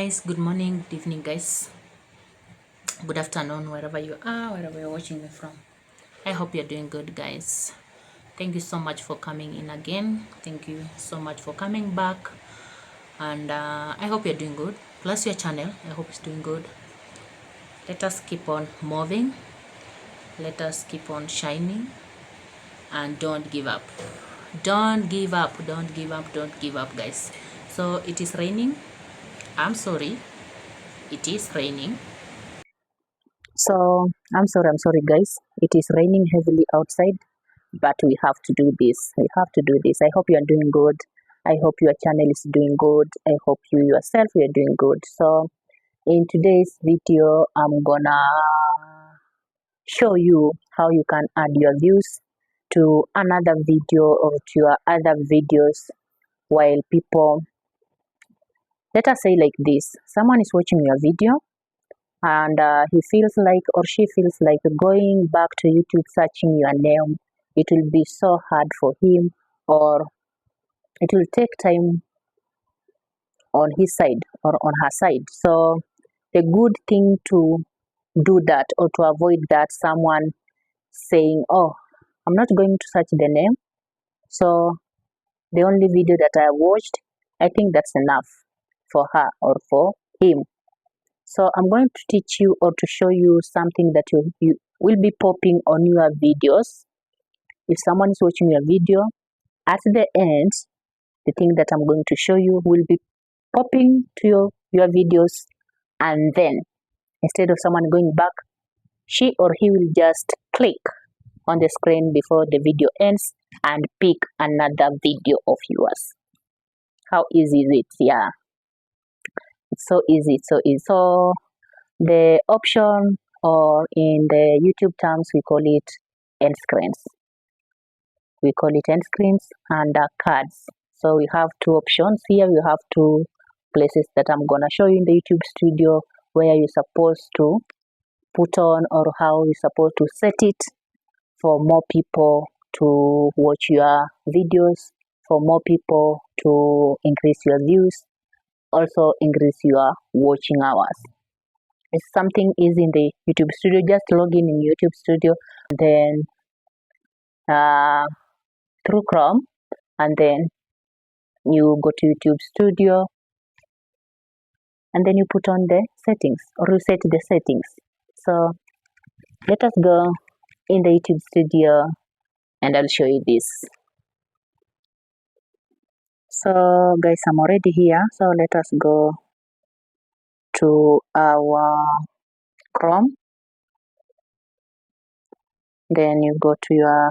guys, good morning, good evening guys, good afternoon, wherever you are, wherever you're watching me from. I hope you're doing good, guys. Thank you so much for coming in again. Thank you so much for coming back, and I hope you're doing good. Plus your channel, I hope it's doing good. Let us keep on moving, let us keep on shining, and don't give up. Don't give up, don't give up, don't give up, guys. So it is raining. I'm sorry, it is raining. So I'm sorry, guys. It is raining heavily outside, but we have to do this. We have to do this. I hope you are doing good. I hope your channel is doing good. I hope you yourself you are doing good. So in today's video, I'm gonna show you how you can add your views to another video or to your other videos while people, let us say like this, someone is watching your video and he feels like or she feels like going back to YouTube searching your name, it will be so hard for him, or it will take time on his side or on her side. So the good thing to do that or to avoid that, someone saying, oh, I'm not going to search the name, so the only video that I watched, I think that's enough for her or for him. So I'm going to teach you or to show you something that you will be popping on your videos. If someone is watching your video, at the end, the thing that I'm going to show you will be popping to your videos, and then instead of someone going back, she or he will just click on the screen before the video ends and pick another video of yours. How easy is it? Yeah, it's so easy. It's so easy. So the option, or in the YouTube terms, we call it end screens. We call it end screens and cards. So we have two options here. We have two places that I'm gonna show you in the YouTube studio where you're supposed to put on, or how you're supposed to set it for more people to watch your videos, for more people to increase your views, also increase your watching hours. It's something easy in the YouTube studio. Just log in YouTube studio, then through Chrome, and then you go to YouTube studio, and then you put on the settings or you set the settings. So let us go in the YouTube studio and I'll show you this. So guys, I'm already here. So let us go to our Chrome. Then you go to your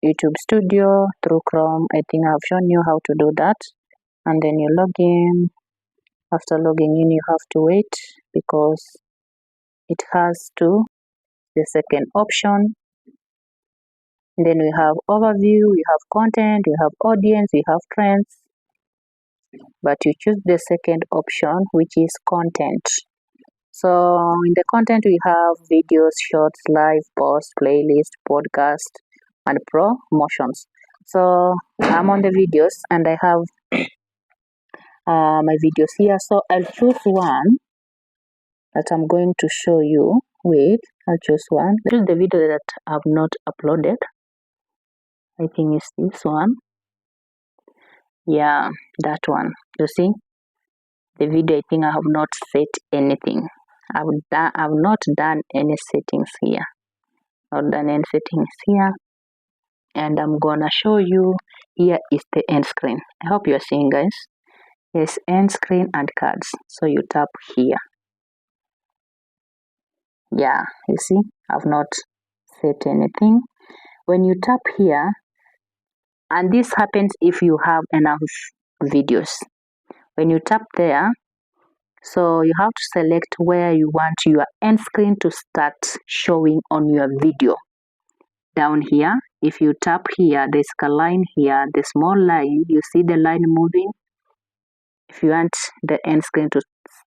YouTube studio through Chrome. I think I've shown you how to do that. And then you log in. After logging in, you have to wait because it has to the second option. Then we have overview, we have content, we have audience, we have trends. But you choose the second option, which is content. So in the content, we have videos, shorts, live, post, playlist, podcast, and promotions. So I'm on the videos and I have my videos here. So I'll choose one that I'm going to show you. Wait, I'll choose one. This is the video that I've not uploaded. I think it's this one. Yeah, that one. You see, the video, I think I have not set anything. I've not done any settings here. Not done any settings here. And I'm gonna show you. Here is the end screen. I hope you're seeing, guys. Yes, end screen and cards. So you tap here. Yeah, you see, I've not set anything. When you tap here, and this happens if you have enough videos. When you tap there, so you have to select where you want your end screen to start showing on your video. Down here, if you tap here, there's a line here, the small line, you see the line moving. If you want the end screen to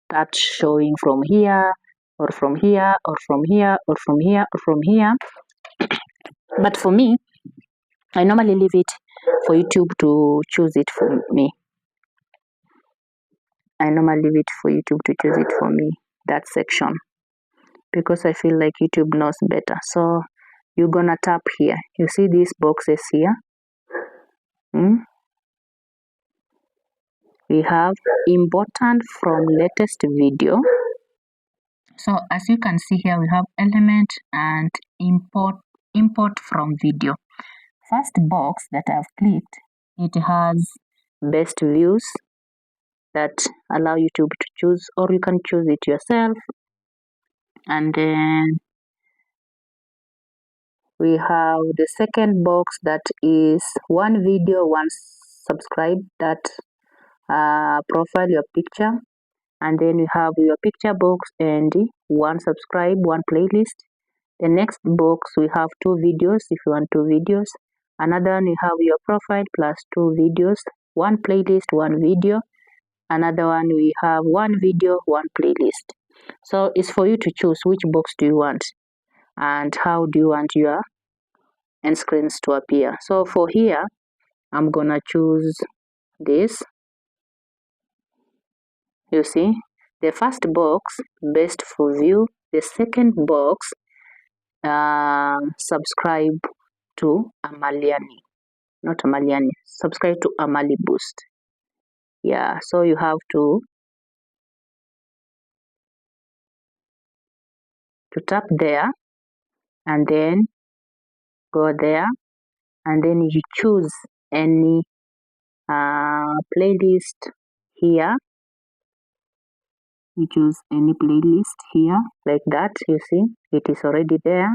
start showing from here, or from here, or from here, or from here, or from here. But for me, I normally leave it for YouTube to choose it for me. I normally leave it for YouTube to choose it for me, that section, because I feel like YouTube knows better. So you're gonna tap here. You see these boxes here? We have important from latest video. So as you can see here, we have element and import from video. First box that I've clicked, it has best views that allow YouTube to choose, or you can choose it yourself. And then we have the second box that is one video, one subscribe, that profile, your picture. And then you have your picture box and one subscribe, one playlist. The next box we have two videos if you want two videos. Another one you have your profile plus two videos, one playlist, one video. Another one we have one video, one playlist. So it's for you to choose which box do you want and how do you want your end screens to appear. So for here, I'm gonna choose this. You see, the first box, best for view. The second box, subscribe to Amaliani, not Amaliani, subscribe to Amali Boost. Yeah, so you have to tap there and then go there and then you choose any playlist here. You choose any playlist here like that. You see, it is already there.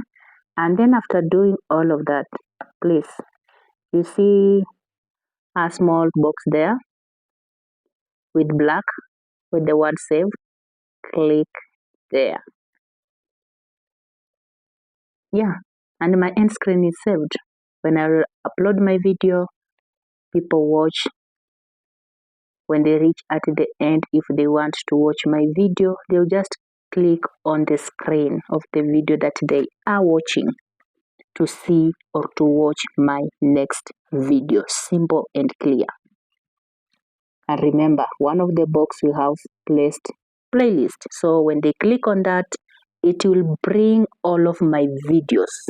And then after doing all of that, please, you see a small box there with black with the word save. Click there. Yeah, and my end screen is saved. When I upload my video, people watch. When they reach at the end, if they want to watch my video, they'll just click on the screen of the video that they are watching to see or to watch my next video. Simple and clear. And remember, one of the box we have placed playlist. So when they click on that, it will bring all of my videos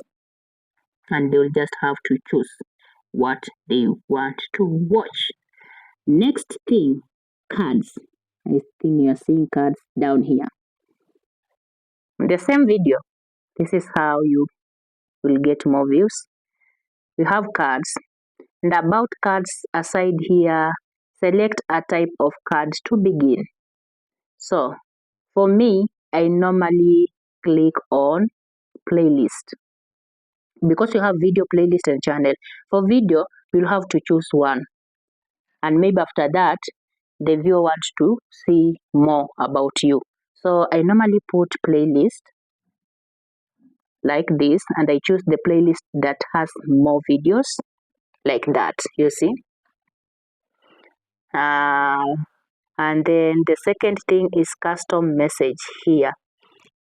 and they'll just have to choose what they want to watch. Next thing, cards. I think you are seeing cards down here. The same video, this is how you will get more views. You have cards, and about cards aside here, select a type of cards to begin. So for me, I normally click on playlist because you have video playlist and channel. For video, you'll have to choose one, and maybe after that the viewer wants to see more about you. So I normally put playlist like this and I choose the playlist that has more videos like that, you see. And then the second thing is custom message here.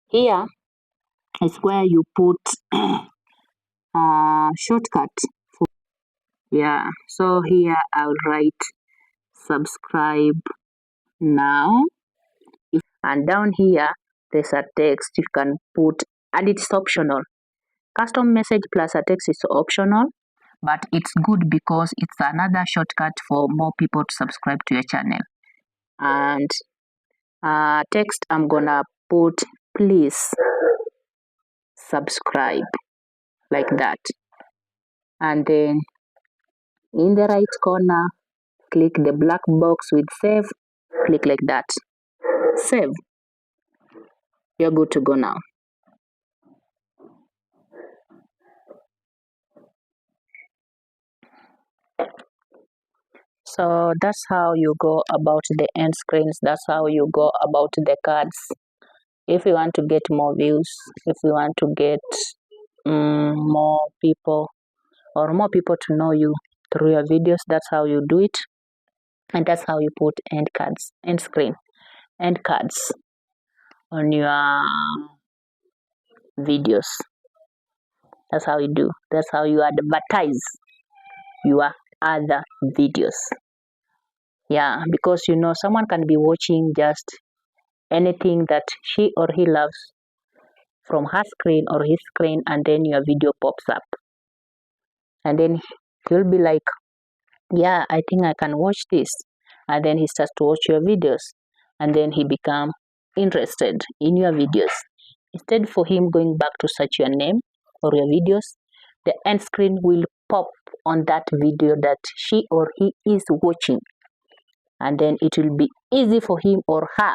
Here is where you put shortcut. Yeah, so here I'll write subscribe now. And down here there's a text you can put, and it's optional. Custom message plus a text is optional, but it's good because it's another shortcut for more people to subscribe to your channel. And text, I'm gonna put please subscribe like that. And then in the right corner, click the black box with save, click like that. Save. You're good to go now. So that's how you go about the end screens. That's how you go about the cards. If you want to get more views, if you want to get more people or more people to know you through your videos, that's how you do it. And that's how you put end cards, end screen, end cards on your videos. That's how you do. That's how you advertise your other videos. Yeah, because you know someone can be watching just anything that she or he loves from her screen or his screen, and then your video pops up, and then he'll be like, yeah, I think I can watch this, and then he starts to watch your videos, and then he become interested in your videos. Instead for him going back to search your name or your videos, the end screen will pop on that video that she or he is watching, and then it will be easy for him or her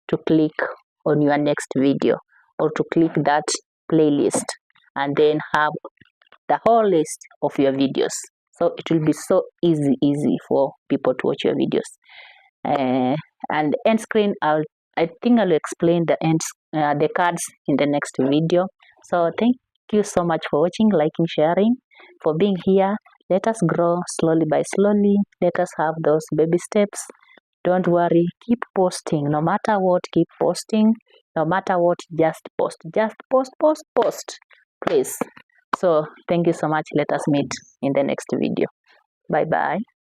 to click on your next video or to click that playlist and then have the whole list of your videos. So it will be so easy for people to watch your videos. And end screen, I think I'll explain the cards in the next video. So thank you so much for watching, liking, sharing, for being here. Let us grow slowly by slowly. Let us have those baby steps. Don't worry, keep posting. No matter what, keep posting. No matter what, just post. Just post. Please. So thank you so much. Let us meet in the next video. Bye bye.